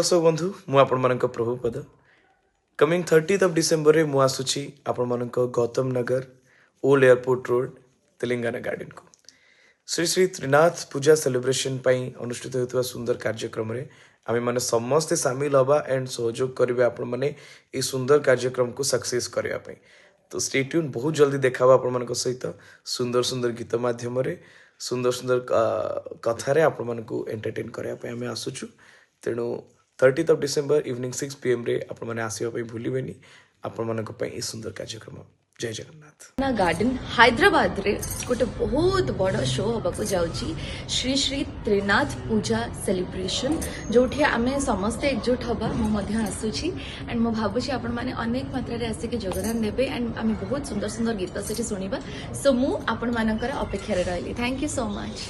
दर्शक बंधु मु आपण मानक Prabhupad coming 30th of December रे मु आसुची आपण मानक Gautam Nagar old airport road Telangana garden को श्री श्री त्रिनाथ पूजा सेलिब्रेशन पाई अनुष्ठित होता सुंदर कार्यक्रम रे आमे माने समस्ते सामिल हवा एंड सहयोग करिवे आपण माने ए सुंदर कार्यक्रम को सक्सेस करिया पाई तो स्टे ट्यून बहुत जल्दी देखावा आपण मानक सहित सुंदर सुंदर गीत माध्यम रे सुंदर सुंदर कथा रे आपण मानक एंटरटेन करिया पाई आमे आसुछु तेणु 30th of December evening 6 PM रे आपण माने आसीबा पई भूलिबेनी आपण मानक पई ए सुंदर कार्यक्रम जय जगन्नाथ ना गार्डन हैदराबाद रे गोटे बहुत बड़ शो होबाको जाउची श्री श्री त्रिनाथ पूजा सेलिब्रेशन जोठी आमे समस्त एकजुट हबा मो मध्य आसुची एंड मो भाबुची आपण माने अनेक मात्रा रे आसी के योगदान देबे एंड आमे बहुत सुंदर सुंदर गीत सेठी सुनिबा सो मु आपण मानकर अपेक्षा रे रहली थैंक यू सो मच।